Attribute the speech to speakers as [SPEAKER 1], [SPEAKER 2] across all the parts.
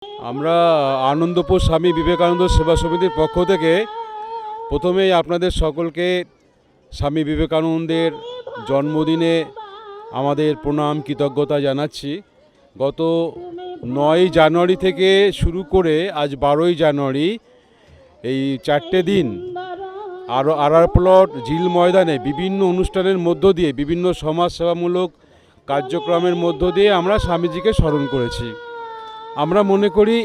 [SPEAKER 1] আমরা আনন্দপুর স্বামী বিবেকানন্দ সেবা সমিতির পক্ষ থেকে প্রথমেই আপনাদের সকলকে স্বামী বিবেকানন্দের জন্মদিনে আমাদের প্রণাম কৃতজ্ঞতা জানাচ্ছি। গত 9 জানুয়ারি থেকে শুরু করে আজ 12 জানুয়ারি এই 4টে দিন আরআর প্লট ঝিল ময়দানে বিভিন্ন অনুষ্ঠানের মধ্য দিয়ে বিভিন্ন সমাজসেবামূলক কার্যক্রমের মধ্য দিয়ে আমরা স্বামীজিকে স্মরণ করেছি। আমরা মনে করি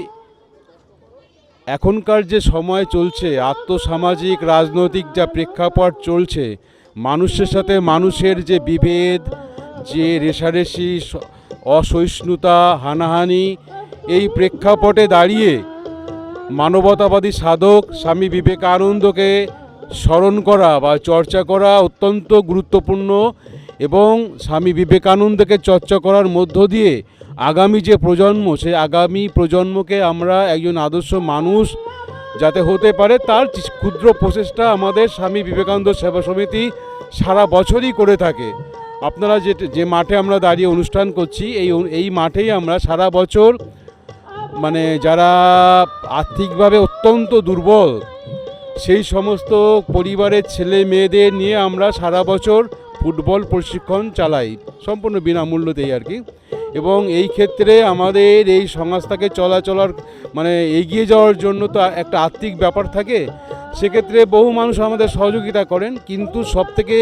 [SPEAKER 1] এখনকার যে সময় চলছে, আর্থসামাজিক রাজনৈতিক যা প্রেক্ষাপট চলছে, মানুষের সাথে মানুষের যে বিভেদ, যে রেষারেষি, অসহিষ্ণুতা, হানাহানি, এই প্রেক্ষাপটে দাঁড়িয়ে মানবতাবাদী সাধক স্বামী বিবেকানন্দকে স্মরণ করা বা চর্চা করা অত্যন্ত গুরুত্বপূর্ণ। এবং স্বামী বিবেকানন্দকে চর্চা করার মধ্য দিয়ে আগামী যে প্রজন্ম, সেই আগামী প্রজন্মকে আমরা একজন আদর্শ মানুষ যাতে হতে পারে তার ক্ষুদ্র প্রচেষ্টা আমাদের স্বামী বিবেকানন্দ সেবা সমিতি সারা বছরই করে থাকে। আপনারা যে মাঠে আমরা দাঁড়িয়ে অনুষ্ঠান করছি, এই মাঠেই আমরা সারা বছর মানে যারা আর্থিকভাবে অত্যন্ত দুর্বল সেই সমস্ত পরিবারের ছেলে মেয়েদের নিয়ে আমরা সারা বছর ফুটবল প্রশিক্ষণ চালাই, সম্পূর্ণ বিনামূল্যতেই আর কি। এবং এই ক্ষেত্রে আমাদের এই সংস্থাকে চলার মানে এগিয়ে যাওয়ার জন্য তো একটা আর্থিক ব্যাপার থাকে, সেক্ষেত্রে বহু মানুষ আমাদের সহযোগিতা করেন। কিন্তু সবথেকে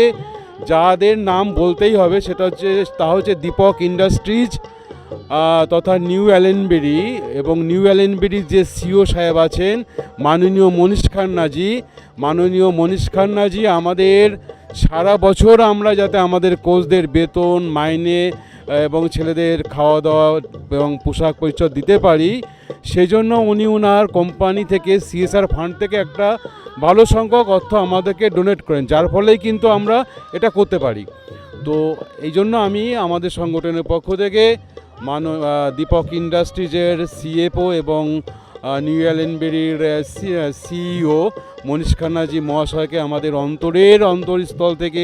[SPEAKER 1] যাদের নাম বলতেই হবে সেটা হচ্ছে দীপক ইন্ডাস্ট্রিজ তথা নিউ অ্যালেনবেরি, এবং নিউ অ্যালেনবেরির যে সিও সাহেব আছেন মাননীয় মনীষ খান্নাজি আমাদের সারা বছর আমরা যাতে আমাদের কোচদের বেতন, মাইনে এবং ছেলেদের খাওয়া দাওয়া এবং পোশাক পরিচ্ছদ দিতে পারি, সেই জন্য উনি ওনার কোম্পানি থেকে সিএসআর ফান্ড থেকে একটা ভালো সংখ্যক অর্থ আমাদেরকে ডোনেট করেন, যার ফলেই কিন্তু আমরা এটা করতে পারি। তো এই জন্য আমি আমাদের সংগঠনের পক্ষ থেকে দীপক ইন্ডাস্ট্রিজের সিএফও এবং নিউ অ্যালেনবেরির সিইও মনীষ খান্নাজি মহাশয়কে আমাদের অন্তরস্থল থেকে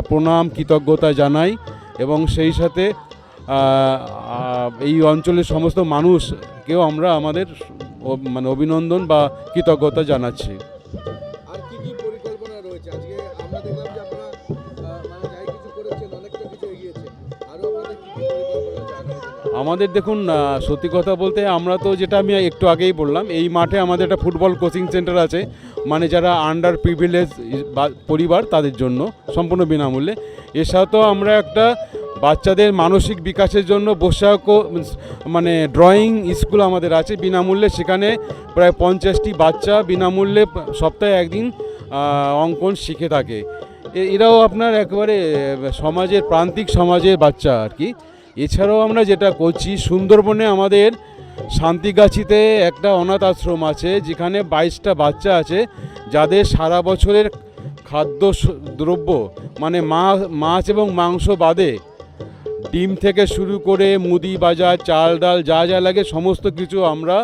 [SPEAKER 1] প্রণাম কৃতজ্ঞতা জানাই। এবং সেই সাথে এই অঞ্চলের সমস্ত মানুষকেও আমরা আমাদের অভিনন্দন বা কৃতজ্ঞতা জানাচ্ছি।
[SPEAKER 2] আর কি কি পরিকল্পনা রয়েছে? আজকে আমরা দেখলাম যে আপনারা যাই কিছু করেছেন, অনেকটা কিছু এগিয়েছে, আরো আপনাদের কি কি পরিকল্পনা আছে?
[SPEAKER 1] আমাদের দেখুন, সত্যি কথা বলতে আমরা তো যেটা আমি একটু আগেই বললাম, এই মাঠে আমাদের একটা ফুটবল কোচিং সেন্টার আছে, মানে যারা আন্ডার প্রিভিলেজ পরিবার তাদের জন্য সম্পূর্ণ বিনামূল্যে। এছাড়াও আমরা একটা বাচ্চাদের মানসিক বিকাশের জন্য মানে ড্রয়িং স্কুল আমাদের আছে বিনামূল্যে, সেখানে প্রায় 50টি বাচ্চা বিনামূল্যে সপ্তাহে একদিন অঙ্কন শিখে থাকে। এরাও আপনার একেবারে প্রান্তিক সমাজের বাচ্চা আর কি। এছাড়াও আমরা যেটা করছি, সুন্দরবনে আমাদের শান্তিগাছিতে একটা অনাথ আশ্রম আছে, যেখানে 22টা বাচ্চা আছে যাদের সারা বছরের খাদ্য দ্রব্য মানে মাছ এবং মাংস বাদে ডিম থেকে শুরু করে মুদি বাজার, চাল ডাল যা যা লাগে সমস্ত কিছু আমরা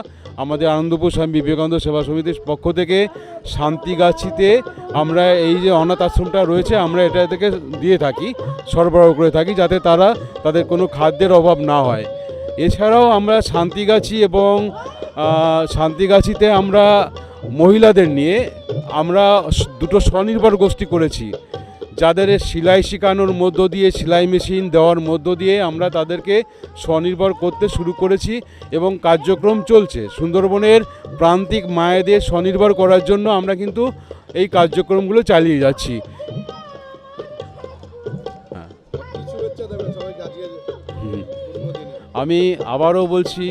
[SPEAKER 1] আমাদের আনন্দপুর স্বামী বিবেকানন্দ সেবা সমিতির পক্ষ থেকে শান্তিগাছিতে আমরা এই যে অনাথ আশ্রমটা রয়েছে আমরা এটা থেকে দিয়ে থাকি, সরবরাহ করে থাকি, যাতে তাদের কোনো খাদ্যের অভাব না হয়। এছাড়াও আমরা শান্তিগাছিতে আমরা মহিলাদের নিয়ে আমরা দুটো স্বনির্ভর গোষ্ঠী করেছি, যাদের সেলাই শেখানোর মধ্য দিয়ে, সেলাই মেশিন দেওয়ার মধ্য দিয়ে আমরা তাদেরকে স্বনির্ভর করতে শুরু করেছি এবং কার্যক্রম চলছে। সুন্দরবনের প্রান্তিক মায়েদের স্বনির্ভর করার জন্য আমরা কিন্তু এই কার্যক্রমগুলো চালিয়ে যাচ্ছি। আমি আবারও বলছি,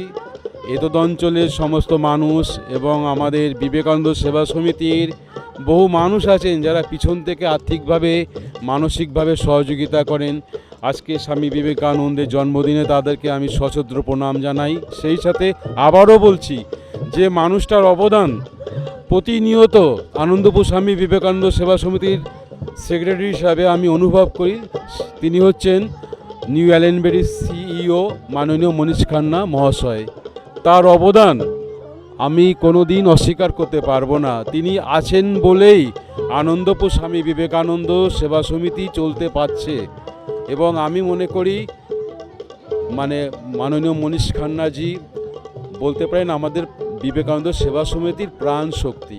[SPEAKER 1] এতদ অঞ্চলের সমস্ত মানুষ এবং আমাদের বিবেকানন্দ সেবা সমিতির বহু মানুষ আছেন যারা পিছন থেকে আর্থিকভাবে মানসিকভাবে সহযোগিতা করেন। আজকে স্বামী বিবেকানন্দের জন্মদিনে তাদেরকে আমি সশ্রদ্ধ প্রণাম জানাই। সেই সাথে আবারও বলছি যে মানুষটার অবদান প্রতিনিয়ত আনন্দপুর স্বামী বিবেকানন্দ সেবা সমিতির সেক্রেটারি হিসাবে আমি অনুভব করি। তিনি হচ্ছেন নিউ অ্যালেনবেরির সিইও মাননীয় মনীষ খান্না মহাশয়। তার অবদান আমি কোনো দিন অস্বীকার করতে পারবো না। তিনি আছেন বলেই আনন্দপুর স্বামী বিবেকানন্দ সেবা সমিতি চলতে পারছে। এবং আমি মনে করি মাননীয় মনীষ খান্নাজি বলতে পারেন আমাদের বিবেকানন্দ সেবা সমিতির প্রাণ শক্তি।